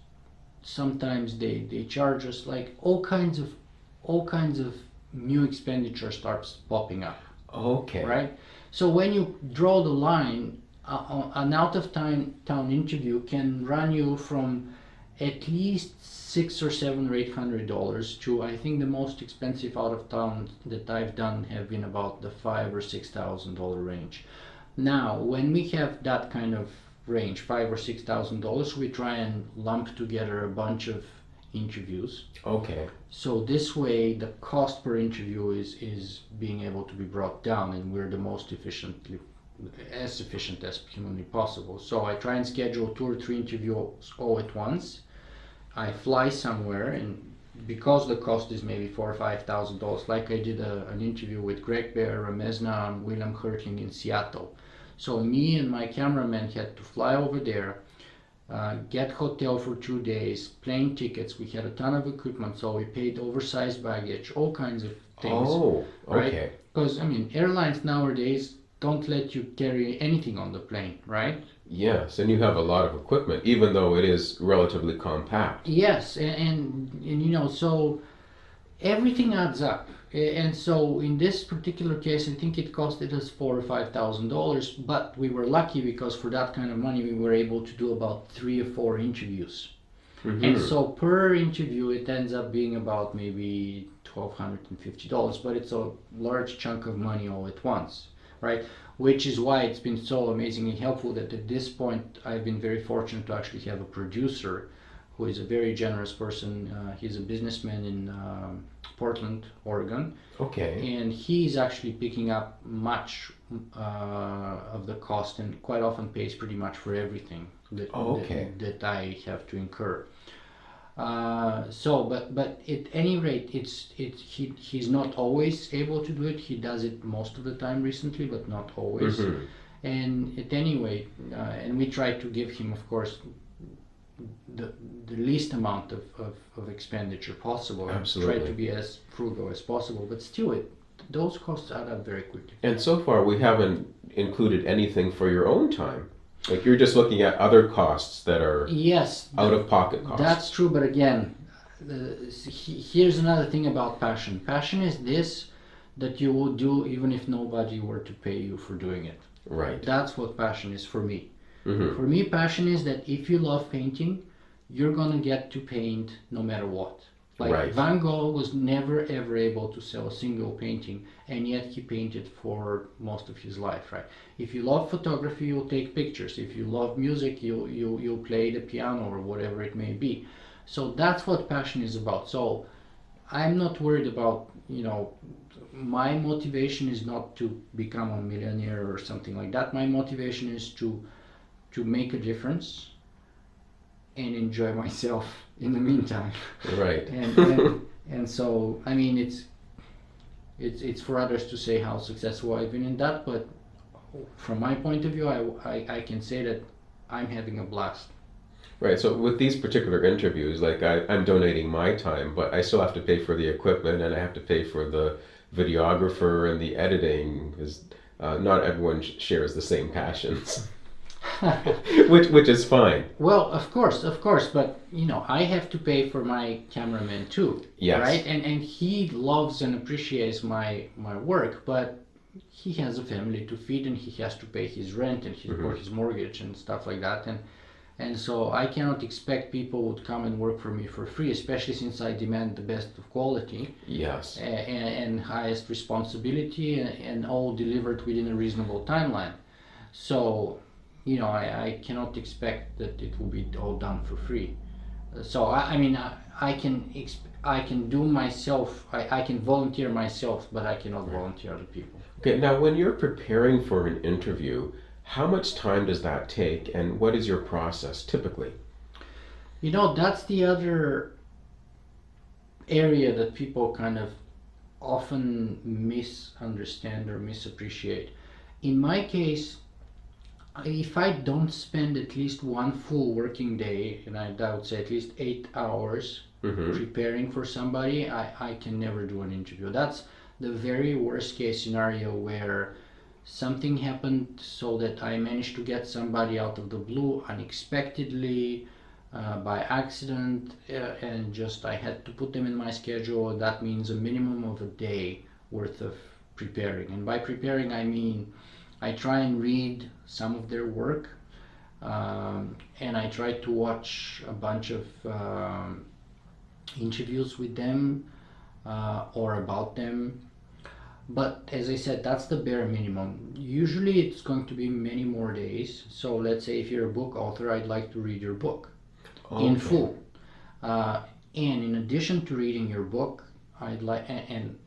Sometimes they charge us, like all kinds of new expenditure starts popping up. Okay. Right? So when you draw the line an out-of-town interview can run you from at least $600 or $800 to, I think the most expensive out-of-town that I've done have been about the $5,000 or $6,000 range. Now, when we have that kind of range, $5,000 or $6,000, we try and lump together a bunch of interviews. Okay. So this way, the cost per interview is being able to be brought down, and we're the most as efficient as humanly possible. So I try and schedule 2 or 3 interviews all at once. I fly somewhere, and because the cost is maybe $4,000 or $5,000, like I did an interview with Greg Bear, Ramezna, and William Hurting in Seattle. So me and my cameraman had to fly over there, get hotel for 2 days, plane tickets. We had a ton of equipment, so we paid oversized baggage, all kinds of things. Oh, okay. Right? Because I mean, airlines nowadays don't let you carry anything on the plane, right? Yes, and you have a lot of equipment, even though it is relatively compact. Yes, and you know, so everything adds up. And so in this particular case, I think it costed us $4,000 or $5,000, but we were lucky because for that kind of money, we were able to do about 3 or 4 interviews. Mm-hmm. And so per interview, it ends up being about maybe $1,250, but it's a large chunk of money all at once, right? Which is why it's been so amazingly helpful that at this point, I've been very fortunate to actually have a producer who is a very generous person. He's a businessman in Portland, Oregon. Okay. And he's actually picking up much of the cost and quite often pays pretty much for everything that I have to incur. But at any rate, he's not always able to do it. He does it most of the time recently, but not always. Mm-hmm. And at any rate, and we try to give him, of course, the least amount of expenditure possible. Absolutely. Try to be as frugal as possible, but still, those costs add up very quickly. And so far, we haven't included anything for your own time. Like you're just looking at other costs that are out-of-pocket costs. That's true, but again, here's another thing about passion. Passion is this that you will do even if nobody were to pay you for doing it. Right. That's what passion is for me. Mm-hmm. For me, passion is that if you love painting, you're gonna get to paint no matter what. Like right. Van Gogh was never ever able to sell a single painting, and yet he painted for most of his life, right? If you love photography, you'll take pictures. If you love music, you'll play the piano or whatever it may be. So that's what passion is about. So I'm not worried about, my motivation is not to become a millionaire or something like that. My motivation is to make a difference and enjoy myself in the meantime. Right. and so I mean it's for others to say how successful I've been in that, but from my point of view, I can say that I'm having a blast. Right. So with these particular interviews, like I'm donating my time, but I still have to pay for the equipment and I have to pay for the videographer and the editing, because not everyone shares the same passions. which is fine. Well, of course, but I have to pay for my cameraman too. Yes. Right? And he loves and appreciates my work, but he has a family to feed and he has to pay his rent and his mortgage and stuff like that. And so I cannot expect people would come and work for me for free, especially since I demand the best of quality. Yes. And highest responsibility and all delivered within a reasonable timeline. So I cannot expect that it will be all done for free. So I can do myself. I can volunteer myself, but I cannot volunteer other people. Okay. Now, when you're preparing for an interview, how much time does that take, and what is your process typically? That's the other area that people kind of often misunderstand or misappreciate. In my case, if I don't spend at least one full working day, and I would say at least 8 hours preparing for somebody, I can never do an interview. That's the very worst case scenario where something happened so that I managed to get somebody out of the blue unexpectedly, by accident, and just I had to put them in my schedule. That means a minimum of a day worth of preparing. And by preparing, I mean I try and read some of their work, and I try to watch a bunch of interviews with them or about them. But as I said, that's the bare minimum. Usually it's going to be many more days. So let's say if you're a book author, I'd like to read your book in full. And in addition to reading your book, I'd like, and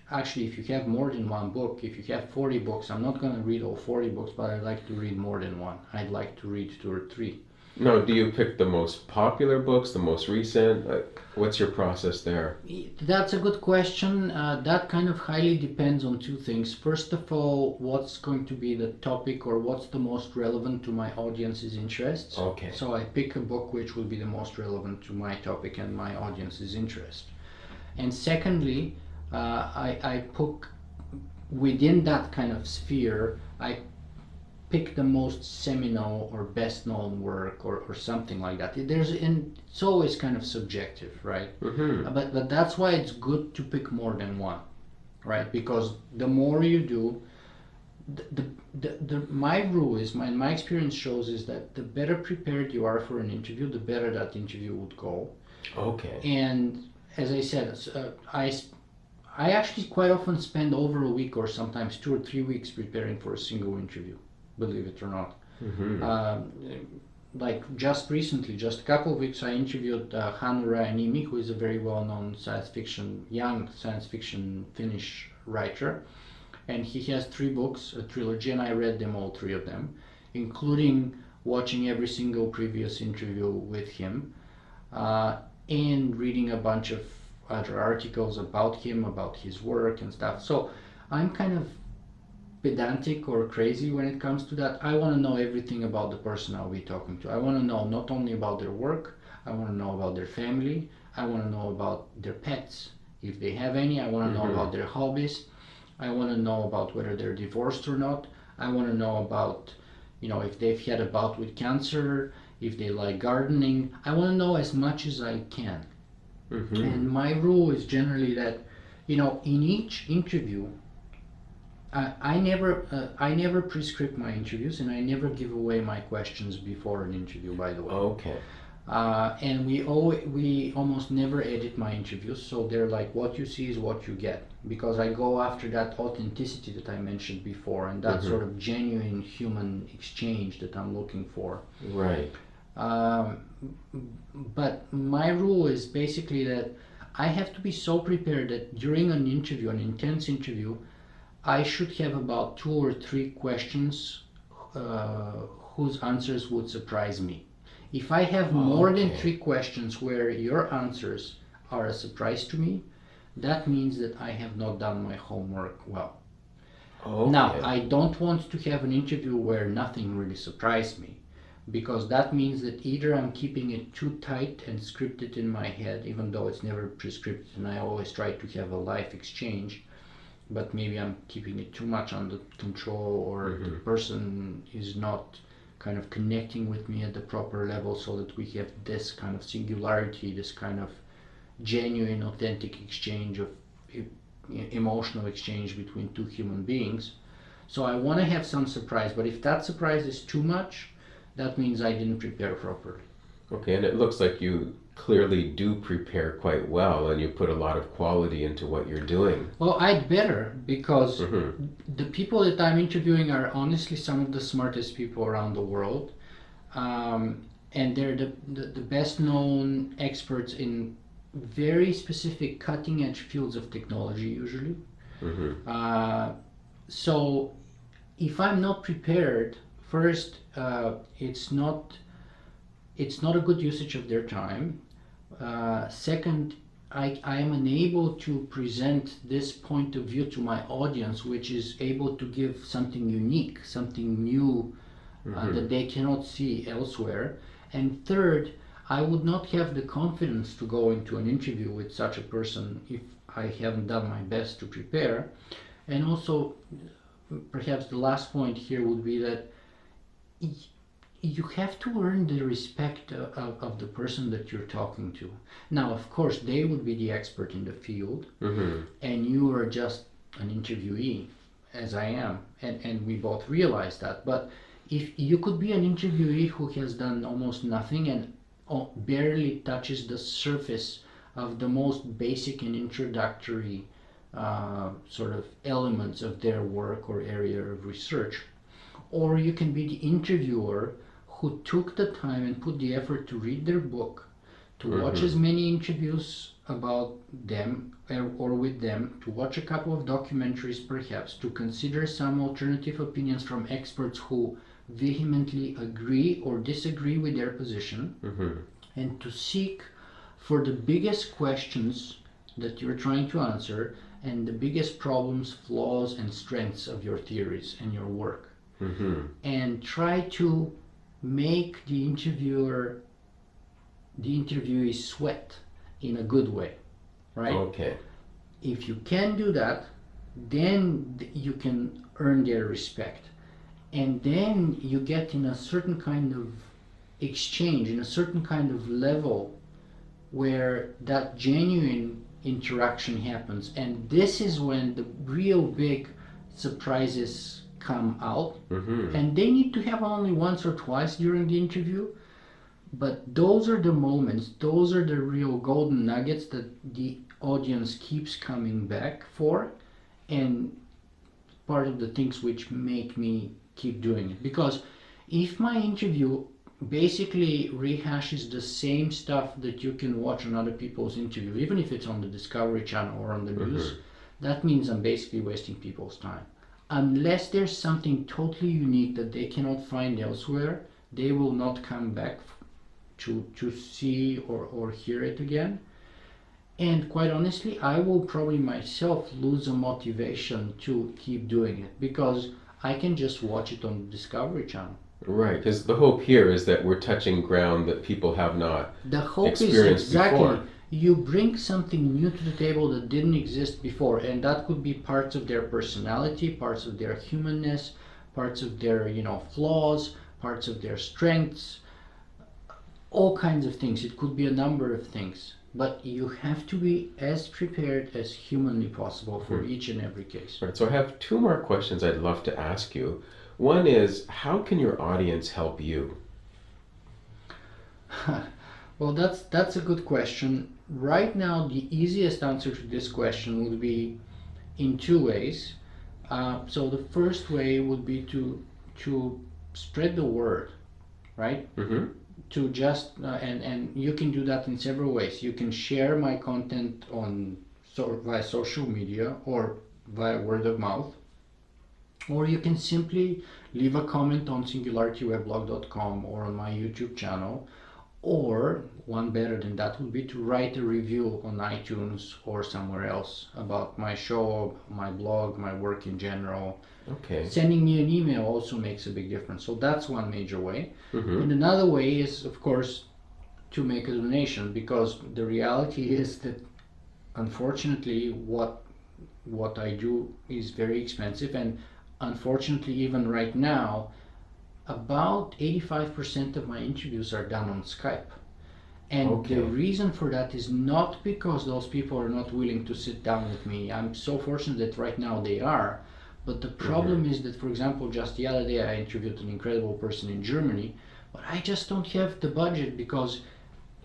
actually if you have more than one book, if you have 40 books, I'm not going to read all 40 books, but I'd like to read more than one. I'd like to read 2 or 3. No, do you pick the most popular books, the most recent? What's your process there? That's a good question. That kind of highly depends on 2 things. First of all, what's going to be the topic, or what's the most relevant to my audience's interests. Okay. So I pick a book which will be the most relevant to my topic and my audience's interest. And secondly, I put within that kind of sphere, I pick the most seminal or best known work or something like that. It's always kind of subjective, right? Mm-hmm. But that's why it's good to pick more than one, right? Because the more you do, my rule is, my experience shows is that the better prepared you are for an interview, the better that interview would go. Okay. And as I said, I actually quite often spend over a week or sometimes 2 or 3 weeks preparing for a single interview, believe it or not. Mm-hmm. Like just recently, just a couple of weeks, I interviewed Hannu Rajaniemi, who is a very well-known young science fiction Finnish writer. And he has 3 books, a trilogy, and I read them, all 3 of them, including watching every single previous interview with him, and reading a bunch of other articles about him, about his work and stuff. So I'm kind of pedantic or crazy when it comes to that. I want to know everything about the person I'll be talking to. I want to know not only about their work, I want to know about their family, I want to know about their pets, if they have any. I want to know about their hobbies. I want to know about whether they're divorced or not. I want to know about, if they've had a bout with cancer, if they like gardening. I want to know as much as I can. Mm-hmm. And my rule is generally that, in each interview, I never prescript my interviews, and I never give away my questions before an interview, by the way. Okay. And we almost never edit my interviews, so they're like, what you see is what you get, because I go after that authenticity that I mentioned before, and that sort of genuine human exchange that I'm looking for. Right. But my rule is basically that I have to be so prepared that during an interview, an intense interview, I should have about 2 or 3 questions whose answers would surprise me. If I have more than 3 questions where your answers are a surprise to me, that means that I have not done my homework well. Okay. Now, I don't want to have an interview where nothing really surprised me, because that means that either I'm keeping it too tight and scripted in my head, even though it's never prescripted and I always try to have a live exchange, but maybe I'm keeping it too much under control, or the person is not kind of connecting with me at the proper level, so that we have this kind of singularity, this kind of genuine, authentic exchange of emotional exchange between 2 human beings. So I want to have some surprise, but if that surprise is too much, that means I didn't prepare properly. Okay, and it looks like you clearly do prepare quite well, and you put a lot of quality into what you're doing. Well, I'd better, because the people that I'm interviewing are honestly some of the smartest people around the world, and they're the best known experts in very specific cutting edge fields of technology usually. So if I'm not prepared, first, it's not a good usage of their time. Second, I am unable to present this point of view to my audience, which is able to give something unique, something new that they cannot see elsewhere. And third, I would not have the confidence to go into an interview with such a person if I haven't done my best to prepare. And also, perhaps the last point here would be that you have to earn the respect of the person that you're talking to. Now, of course, they would be the expert in the field, and you are just an interviewee. as I am, and we both realize that. But if you could be an interviewee who has done almost nothing and barely touches the surface of the most basic and introductory sort of elements of their work or area of research, or you can be the interviewer who took the time and put the effort to read their book, to watch as many interviews about them or with them, to watch a couple of documentaries perhaps, to consider some alternative opinions from experts who vehemently agree or disagree with their position, and to seek for the biggest questions that you're trying to answer and the biggest problems, flaws, and strengths of your theories and your work. And try to make the interviewee sweat in a good way, right? Okay. If you can do that, then you can earn their respect. And then you get in a certain kind of exchange, in a certain kind of level where that genuine interaction happens. And this is when the real big surprises come out. And they need to happen only once or twice during the interview. But those are the moments, those are the real golden nuggets that the audience keeps coming back for, and part of the things which make me keep doing it. Because if my interview basically rehashes the same stuff that you can watch on other people's interview, even if it's on the Discovery Channel or on the news, that means I'm basically wasting people's time. Unless there's something totally unique that they cannot find elsewhere, they will not come back to see or hear it again. And quite honestly, I will probably myself lose a motivation to keep doing it because I can just watch it on the Discovery Channel. Right, because the hope here is that we're touching ground that people have not The hope is experienced exactly before. you bring something new to the table that didn't exist before, and that could be parts of their personality, parts of their humanness, parts of their flaws, parts of their strengths, all kinds of things. It could be a number of things, but you have to be as prepared as humanly possible for each and every case. Right, so I have two more questions I'd love to ask you. One is, how can your audience help you? Well, that's a good question. Right now, the easiest answer to this question would be in two ways. So the first way would be to spread the word, right? To just and you can do that in several ways. You can share my content via social media or via word of mouth, or you can simply leave a comment on singularityweblog.com or on my YouTube channel, or one better than that would be to write a review on iTunes or somewhere else about my show, my blog, my work in general. Okay. Sending me an email also makes a big difference. So that's one major way. And another way is, of course, to make a donation, because the reality is that unfortunately what I do is very expensive, and unfortunately even right now about 85% of my interviews are done on Skype. And the reason for that is not because those people are not willing to sit down with me. I'm so fortunate that right now they are. But the problem is that, for example, just the other day I interviewed an incredible person in Germany, but I just don't have the budget because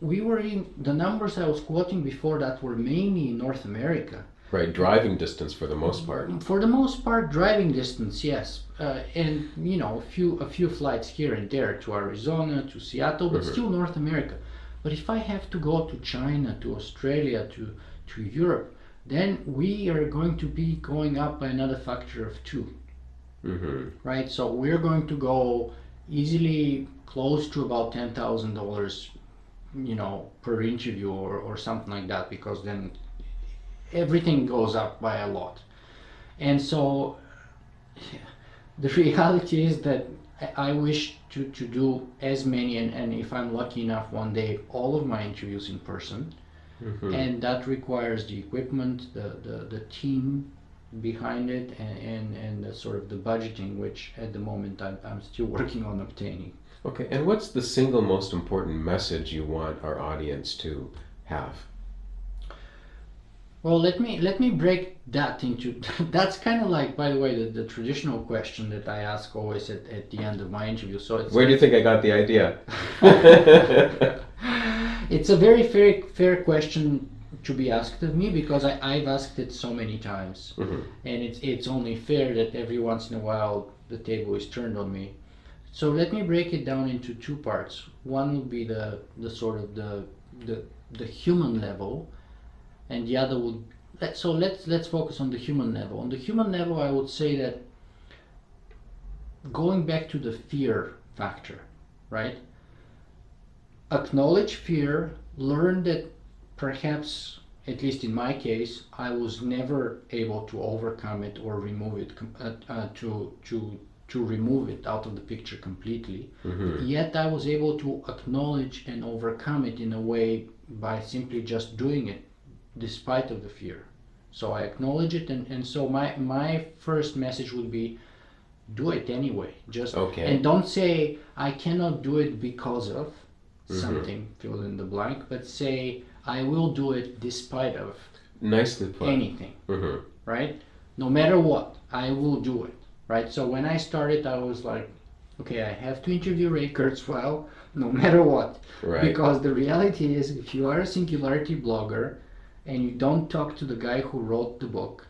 the numbers I was quoting before that were mainly in North America. Right, driving distance for the most part. For the most part, driving distance, yes, and a few flights here and there to Arizona, to Seattle, but still North America. But if I have to go to China, to Australia, to Europe, then we are going to be going up by another factor of 2, right? So we're going to go easily close to about $10,000, per interview or something like that, because then everything goes up by a lot. And so the reality is that I wish to do as many, and if I'm lucky enough one day, all of my interviews in person. And that requires the equipment, the team behind it, and the sort of the budgeting, which at the moment I'm still working on obtaining. Okay, and what's the single most important message you want our audience to have? Well, let me break that into. That's kind of like, by the way, the traditional question that I ask always at the end of my interview. So it's Where do you think I got the idea? it's a very fair question to be asked of me, because I've asked it so many times, Mm-hmm. and it's only fair that every once in a while the table is turned on me. So let me break it down into two parts. One would be the sort of the human level, and the other would let's focus on the human level. On the human level, I would say that going back to the fear factor, right? Acknowledge fear, learn that perhaps, at least in my case, I was never able to overcome it or remove it, to remove it out of the picture completely. Mm-hmm. Yet I was able to acknowledge and overcome it in a way by simply just doing it despite of the fear. So I acknowledge it, and so my first message would be, do it anyway. Just Okay. And don't say I cannot do it because of Mm-hmm. something, fill in the blank, but say I will do it despite of Nicely put. anything, Mm-hmm. right? No matter what, I will do it, right? So when I started, I was like, okay, I have to interview Ray Kurzweil no matter what. Right. Because the reality is, if you are a Singularity blogger and you don't talk to the guy who wrote the book,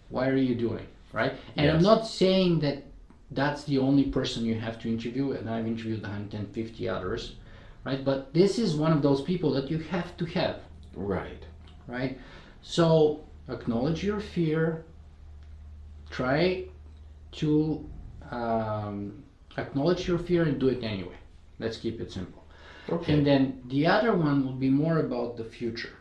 why are you doing, right? And Yes. I'm not saying that that's the only person you have to interview, and I've interviewed 150 others, right? But this is one of those people that you have to have, Right. right? So acknowledge your fear, try to acknowledge your fear and do it anyway. Let's keep it simple. Okay. And then the other one will be more about the future,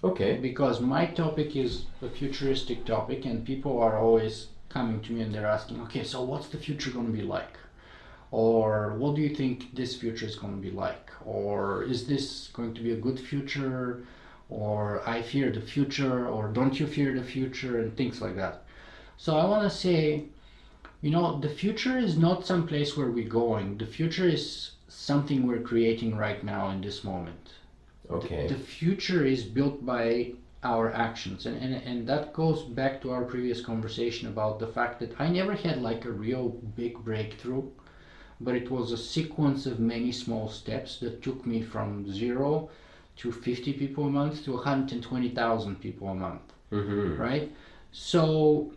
Okay. because my topic is a futuristic topic, and people are always coming to me and they're asking, okay, so what's the future going to be like? Or what do you think this future is going to be like? Or is this going to be a good future? Or I fear the future, or don't you fear the future, and things like that. So I want to say, the future is not some place where we're going. The future is something we're creating right now in this moment. Okay. The future is built by our actions, and that goes back to our previous conversation about the fact that I never had like a real big breakthrough, but it was a sequence of many small steps that took me from 0 to 50 people a month to 120,000 people a month. Mm-hmm. Right? So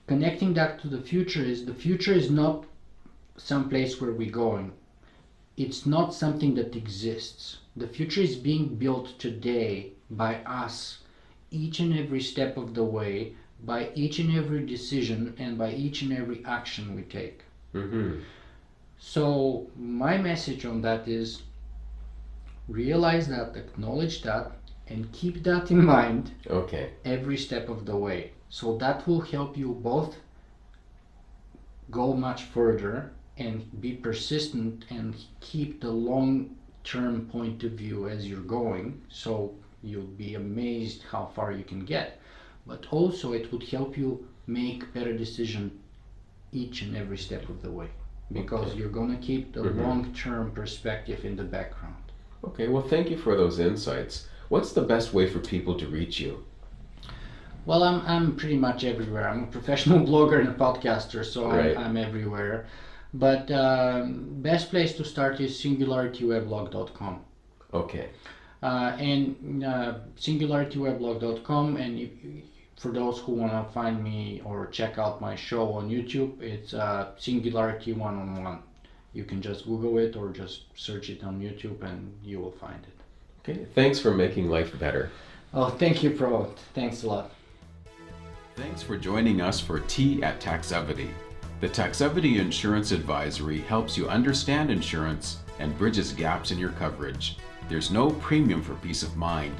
connecting that to the future is not some place where we're going. It's not something that exists. The future is being built today by us, each and every step of the way, by each and every decision, and by each and every action we take. Mm-hmm. So my message on that is, realize that, acknowledge that, and keep that in mind Okay. every step of the way. So that will help you both go much further and be persistent and keep the long-term point of view as you're going. So you'll be amazed how far you can get. But also it would help you make better decisions each and every step of the way, because Okay. you're going to keep the Mhm. long-term perspective in the background. Okay. Well, thank you for those insights. What's the best way for people to reach you? Well, I'm pretty much everywhere. I'm a professional blogger and a podcaster, so Right. I'm everywhere. But best place to start is singularityweblog.com. Okay. And singularityweblog.com, and for those who want to find me or check out my show on YouTube, it's Singularity One-on-One. You can just Google it or just search it on YouTube and you will find it. Okay. Thanks for making life better. Oh, thank you, Pro. Thanks a lot. Thanks for joining us for Tea at Taxevity. The Taxevity Insurance Advisory helps you understand insurance and bridges gaps in your coverage. There's no premium for peace of mind.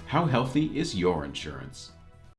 How healthy is your insurance?